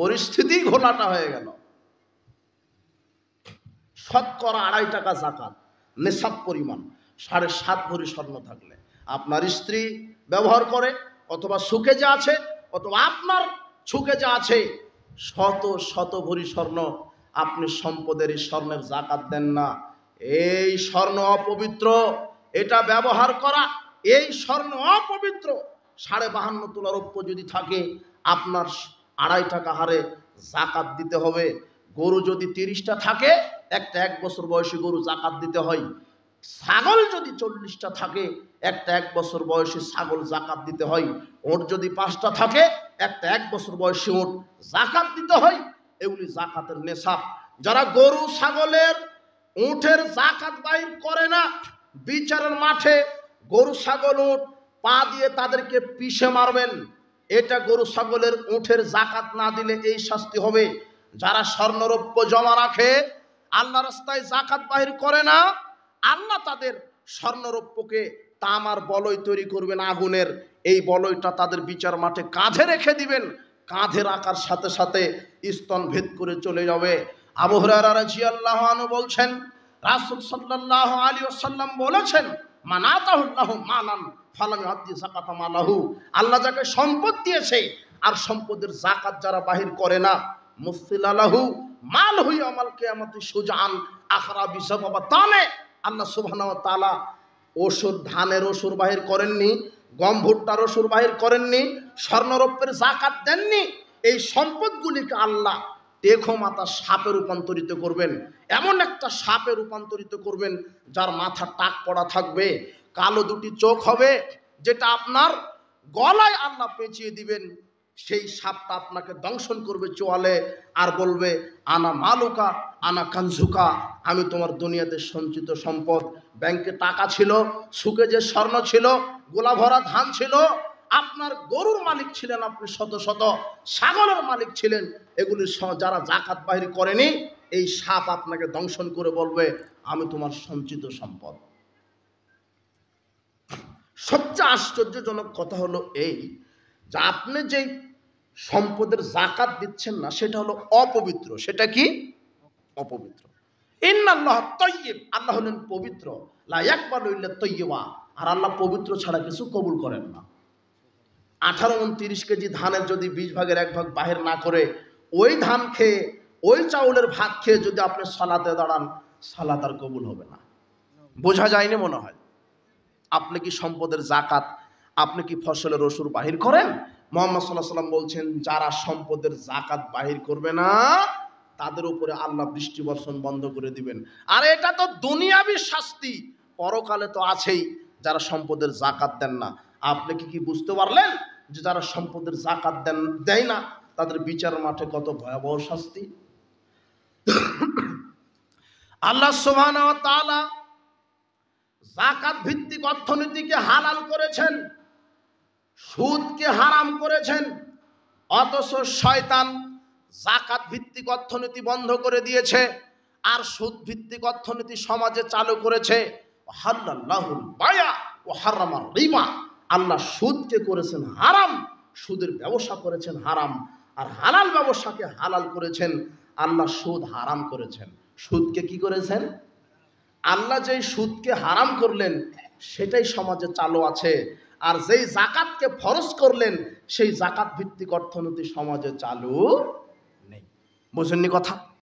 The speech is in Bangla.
পরিস্থিতি ঘোলাটা হয়ে গেল। শতকরা 2.5 টাকা যাকাত, নেশাব পরিমাণ 7.5 ভরি স্বর্ণ থাকলে আপনার স্ত্রী ব্যবহার করে, অথবা সুখে যা আছে, অথবা আপনার সুখে যা আছে, শত শত ভরি স্বর্ণ, আপনি সম্পদের এই স্বর্ণের যাকাত দেন না। এই স্বর্ণ অপবিত্র, এটা ব্যবহার করা, এই স্বর্ণ অপবিত্র। 52.5 তোলা রৌপ্য যদি থাকে, আপনার 2.5 টাকা হারে যাকাত দিতে হবে। গরু যদি 30টা থাকে, একটা 1 বছর বয়সী গরু যাকাত দিতে হয়। ছাগল যদি 40টা থাকে, একটা 1 বছর বয়সী ছাগল যাকাত দিতে হয়। ওট যদি 5টা থাকে, একটা 1 বছর বয়সী ওট যাকাত দিতে হয়। এগুলি যাকাতের নেশাব। যারা গরু ছাগলের উটের যাকাত বাইর করে না, বিচারের মাঠে গরু ছাগল উট পা দিয়ে তাদেরকে পিষে মারবেন। এটা গরু ছাগলের উটের যাকাত না দিলে এই শাস্তি হবে। যারা স্বর্ণরৌপ্য জমা রাখে, আল্লাহ রাস্তায় যাকাত বাহির করে না, আল্লাহ তাদের স্বর্ণরৌপ্যকে তামার বলয় তৈরি করবেন আগুনের। এই বলয়টা তাদের বিচার মাঠে কাঁধে রেখে দিবেন। কাঁধে রাখার সাথে সাথে স্তন ভেদ করে চলে যাবে। আবু হুরায়রা রাদিয়াল্লাহু আনহু বলছেন, রাসূল সাল্লাল্লাহু আলাইহি ওয়াসাল্লাম বলেছেন, মান আতাহুল্লাহু মালান ফালাম ইউআদ্দি যাকাতা মালাহু। আল্লাহ যাকে সম্পদ দিয়েছে আর সম্পদের যাকাত যারা বাহির করে না, মুফসিলালাহু মালহু ইয়াউমাল কিয়ামাতি সুজান আখরা বিসাবাতানে। আল্লাহ সুবহানাহু ওয়া তাআলা ওষুধ, ধানের ওষুধ বাহির করেননি, গম ভুট্টার ওষুধ বাহির করেননি, স্বর্ণরৌপ্যের যাকাত দেননি। এই সম্পদগুলিকে আল্লাহ টেকো মাথা সাপে রূপান্তরিত করবেন। এমন একটা সাপে রূপান্তরিত করবেন যার মাথা টাক পড়া থাকবে, কালো দুটি চোখ হবে, যেটা আপনার গলায় আল্লাহ পেঁচিয়ে দিবেন। সেই সাপটা আপনাকে দংশন করবে চোয়ালে, আর বলবে, আনা মালুকা আনা কানজুকা, আমি তোমার দুনিয়াতে সঞ্চিত সম্পদ। ব্যাংকে টাকা ছিল, সুখে যে স্বর্ণ ছিল, গোলা ভরা ধান ছিল, আপনার গরুর মালিক ছিলেন আপনি, শত শত ছাগলের মালিক ছিলেন, এগুলি যারা যাকাত বাহির করেনি, এই সাপ আপনাকে দংশন করে বলবে, আমি তোমার সঞ্চিত সম্পদ। সবচেয়ে আশ্চর্যজনক কথা হলো এই, যে আপনি যেই সম্পদের যাকাত দিচ্ছেন না, সেটা হলো অপবিত্র। সেটা কি? অপবিত্র। ইন্নাল্লাহ তাইয়্যিব, আল্লাহ হলেন পবিত্র। লা ইয়াকবালু ইল্লা তাইয়্যিবা, আর আল্লাহ পবিত্র ছাড়া কিছু কবুল করেন না। 18-29 কেজি ধানের যদি 20 ভাগের 1 ভাগ বাহির না করে, ওই ধান খেয়ে, ওই চাউলের ভাত খেয়ে যদি আপনি সালাতে দাঁড়ান, সালাত আর কবুল হবে না। বোঝা যায়নি মনে হয়? আপনি কি সম্পদের যাকাত, আপনি কি ফসলের ওষুধ বাহির করেন? মুহাম্মদ সাল্লাল্লাহু আলাইহি ওয়াসাল্লাম বলছেন, যারা সম্পদের যাকাত বাহির করবে না, তাদের উপরে আল্লাহ বৃষ্টি বর্ষণ বন্ধ করে দিবেন। আর এটা তো দুনিয়াবি শাস্তি, পরকালে তো আছেই যারা সম্পদের যাকাত দেন না। আপনি কি বুঝতে পারলেন যে যারা সম্পদের যাকাত দেয় না, তাদের বিচার মাঠে কত ভয়াবহ শাস্তি? আল্লাহ সুবহানাহু ওয়া তাআলা যাকাত ভিত্তিক অর্থনীতিকে হালাল করেছেন, সুদকে হারাম করেছেন। অথচ শয়তান যাকাত ভিত্তিক অর্থনীতি বন্ধ করে দিয়েছে, আর সুদ ভিত্তিক অর্থনীতি সমাজে চালু করেছে। হাল্লাল্লাহুল বায়া ওয়া হারামার রিবা, আল্লাহ সুদকে করেছেন হারাম, সুদের ব্যবসা করেছেন হারাম, আর হালাল ব্যবসাকে হালাল করেছেন। আল্লাহ সুদ হারাম করেছেন। সুদকে কি করেছেন? আল্লাহ যেই সুদকে হারাম করলেন, সেটাই সমাজে চালু আছে। আর যেই যাকাতকে ফরজ করলেন, সেই যাকাত ভিত্তিক অর্থনীতি সমাজে চালু নেই। বুঝেননি কথা?